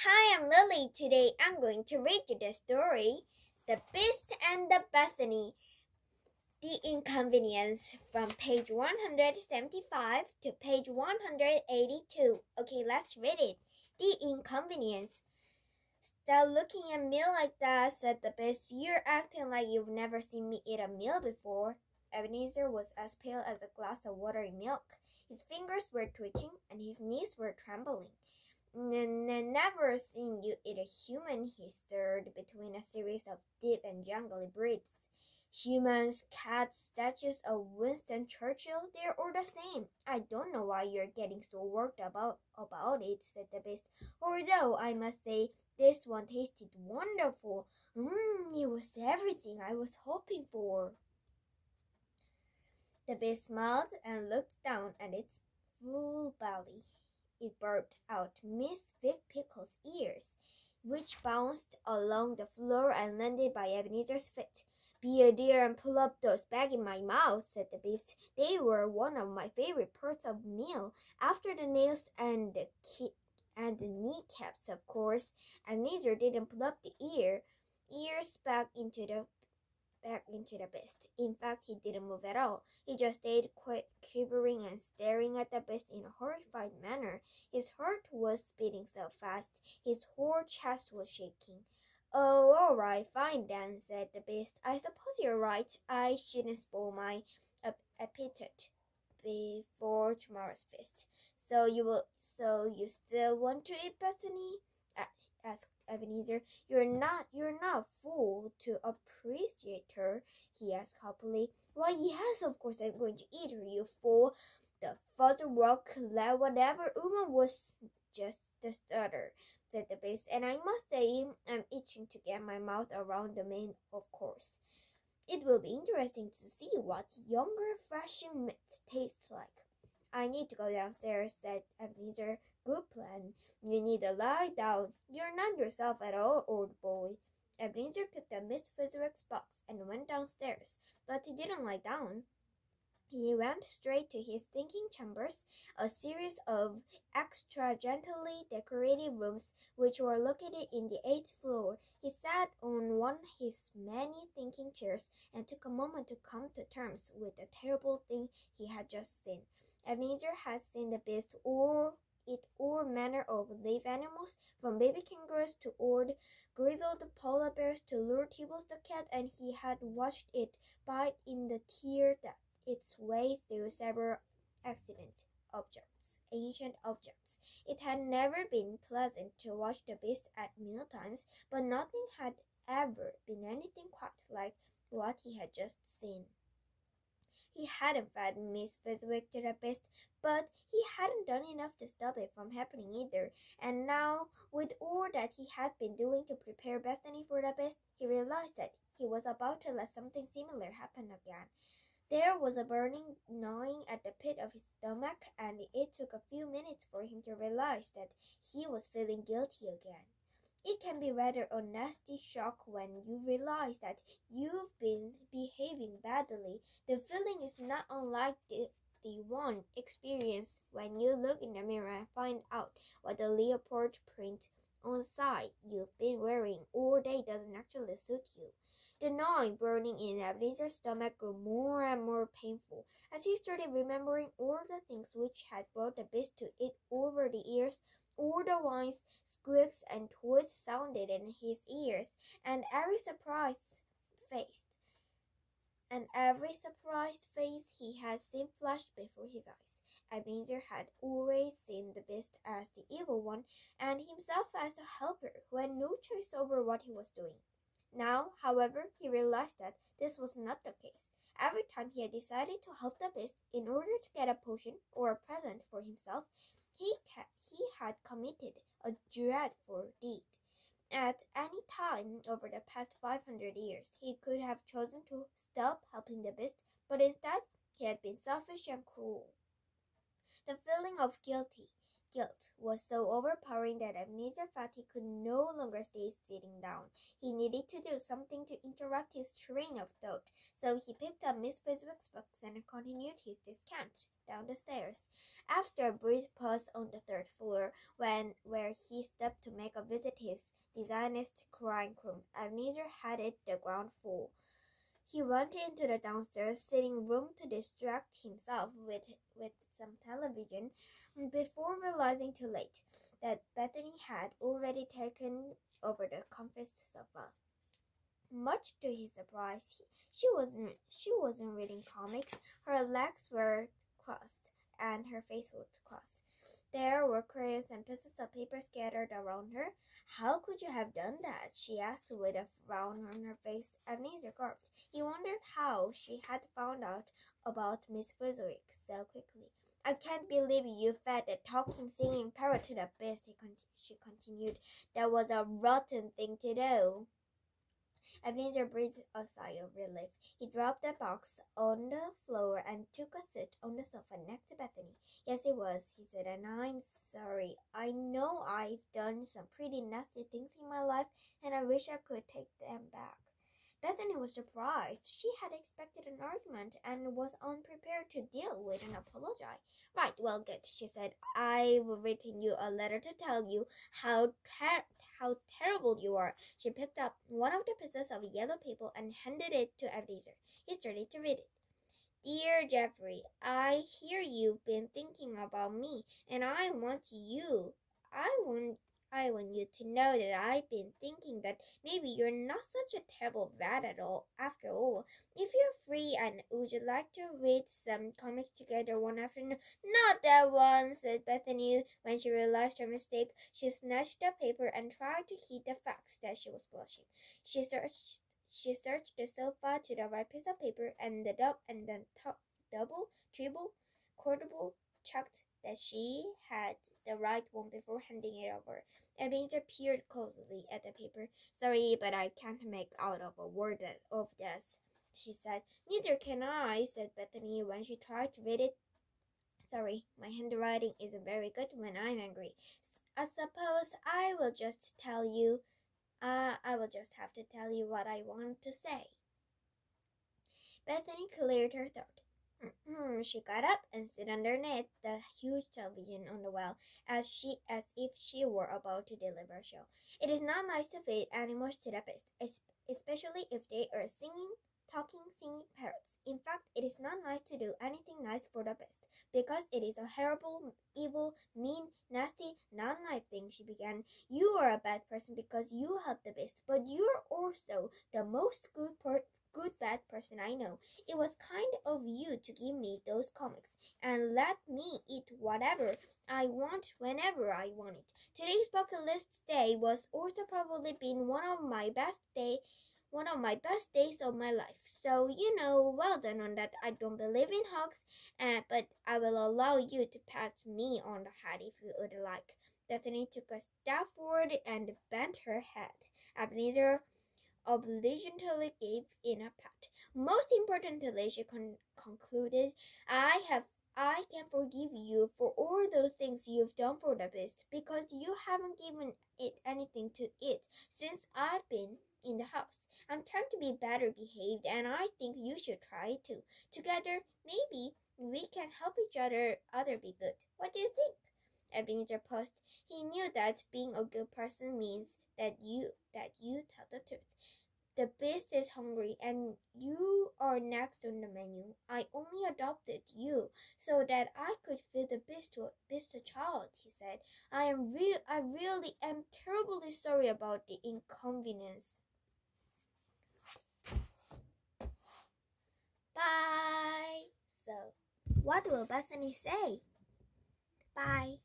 Hi, I'm Lily. Today I'm going to read you the story, The Beast and the Bethany, The Inconvenience, from page 175 to page 182. Okay, let's read it. The Inconvenience. Stop looking at me like that, said the Beast. You're acting like you've never seen me eat a meal before. Ebenezer was as pale as a glass of watery milk. His fingers were twitching and his knees were trembling. Never seen you eat a human, he stirred between a series of deep and jangly breaths. Humans, cats, statues of Winston Churchill, they're all the same. I don't know why you're getting so worked about it, said the Beast. Although I must say, this one tasted wonderful. It was everything I was hoping for. The Beast smiled and looked down at its full belly. It burped out Miss Vic Pickle's ears, which bounced along the floor and landed by Ebenezer's feet. Be a dear and pull up those back in my mouth, said the Beast. They were one of my favorite parts of meal, after the nails and the kneecaps, of course. Ebenezer didn't pull up the ears back into the Beast. In fact, he didn't move at all. He just stayed quivering and staring at the Beast in a horrified manner. His heart was beating so fast, his whole chest was shaking. Oh, all right, fine then, said the Beast. I suppose you're right. I shouldn't spoil my appetite before tomorrow's feast. So you still want to eat, Bethany? Asked Ebenezer. You're not a fool to appreciate her, he asked happily. Why, yes, of course I'm going to eat her, you fool. The fuzzy rock lad, whatever. Uma was just the stutter, said the Beast, and I must say I'm itching to get my mouth around the mane, of course. It will be interesting to see what younger, fresher meat tastes like. I need to go downstairs, said Ebenezer. Good plan. You need to lie down. You're not yourself at all, old boy. Ebenezer picked up Miss Fezziwig's box and went downstairs, but he didn't lie down. He went straight to his thinking chambers, a series of extra gently decorated rooms which were located in the 8th floor. He sat on one of his many thinking chairs and took a moment to come to terms with the terrible thing he had just seen. Ebenezer had seen the Beast eat all manner of live animals, from baby kangaroos to old grizzled polar bears to Lord Tibbles the cat, and he had watched it bite in the tear that its way through several ancient objects. It had never been pleasant to watch the Beast at mealtimes, but nothing had ever been anything quite like what he had just seen. He hadn't fed Miss Fezziwig to the Beast, but he hadn't done enough to stop it from happening either. And now, with all that he had been doing to prepare Bethany for the Beast, he realized that he was about to let something similar happen again. There was a burning gnawing at the pit of his stomach, and it took a few minutes for him to realize that he was feeling guilty again. It can be rather a nasty shock when you realize that you've been behaving badly. The feeling is not unlike the one experienced when you look in the mirror and find out what the leopard print on the side you've been wearing all day doesn't actually suit you. The gnawing burning in Ebenezer's stomach grew more and more painful as he started remembering all the things which had brought the Beast to eat over the years. All the whines, squeaks, and twists sounded in his ears, and every surprised face he had seen flashed before his eyes. Ebenezer had always seen the Beast as the evil one, and himself as the helper who had no choice over what he was doing. Now, however, he realized that this was not the case. Every time he had decided to help the Beast in order to get a potion or a present for himself, he had committed a dreadful deed. At any time over the past 500 years, he could have chosen to stop helping the Beast, but instead he had been selfish and cruel. The feeling of guilt guilt was so overpowering that Ebenezer felt he could no longer stay sitting down. He needed to do something to interrupt his train of thought, so he picked up Miss Fezwick's books and continued his descent down the stairs. After a brief pause on the third floor, where he stopped to make a visit to his designist drawing room, Ebenezer headed the ground floor. He went into the downstairs sitting room to distract himself with some television before realizing too late that Bethany had already taken over the comfist sofa. Much to his surprise, she wasn't reading comics. Her legs were crossed and her face looked cross. There were crayons and pieces of paper scattered around her. "How could you have done that?" she asked with a frown on her face. Ebenezer gulped. He wondered how she had found out about Miss Fezwick so quickly. "I can't believe you fed a talking, singing parrot to the beast," she continued. "That was a rotten thing to do." Ebenezer breathed a sigh of relief. He dropped the box on the floor and took a seat on the sofa next to Bethany. "Yes, it was," he said, "and I'm sorry. I know I've done some pretty nasty things in my life, and I wish I could take them back." Bethany was surprised. She had expected an argument and was unprepared to deal with an apology. "Right, well, good," she said. "I've written you a letter to tell you how terrible you are." She picked up one of the pieces of yellow paper and handed it to Ebenezer. He started to read it. "Dear Jeffrey, I hear you've been thinking about me, and I want you to know that I've been thinking that maybe you're not such a terrible rat at all. After all, if you're free, and would you like to read some comics together one afternoon?" "Not that one," said Bethany. When she realized her mistake, she snatched the paper and tried to hide the fact that she was blushing. She searched the sofa to the right piece of paper and then double, triple, quadruple checked that she had the right one before handing it over. Ebenezer peered closely at the paper. "Sorry, but I can't make out of a word of this," she said. "Neither can I," said Bethany when she tried to read it. "Sorry, my handwriting isn't very good when I'm angry. I suppose I will just have to tell you what I want to say." Bethany cleared her throat. She got up and stood underneath the huge television on the wall as if she were about to deliver a show. "It is not nice to feed animals to the beast, especially if they are singing parrots. In fact, it is not nice to do anything nice for the beast, because it is a horrible, evil, mean, nasty, non-nice thing," she began. "You are a bad person because you help the beast, but you are also the most good bad person I know. It was kind of you to give me those comics and let me eat whatever I want whenever I want it. Today's bucket list day was also probably been one of my best days of my life. So, well done on that. I don't believe in hugs, but I will allow you to pat me on the head if you would like." Bethany took a step forward and bent her head. Ebenezer obligingly gave in a pat. "Most importantly," she concluded, I can forgive you for all the things you've done for the beast, because you haven't given it anything to eat since I've been in the house. I'm trying to be better behaved, and I think you should try it too. Together, maybe we can help each other be good. What do you think?" Ebenezer paused. He knew that being a good person means that you tell the truth. "The beast is hungry, and you are next on the menu. I only adopted you so that I could feed the beast a child," he said. I really am terribly sorry about the inconvenience." Bye. So, what will Bethany say? Bye.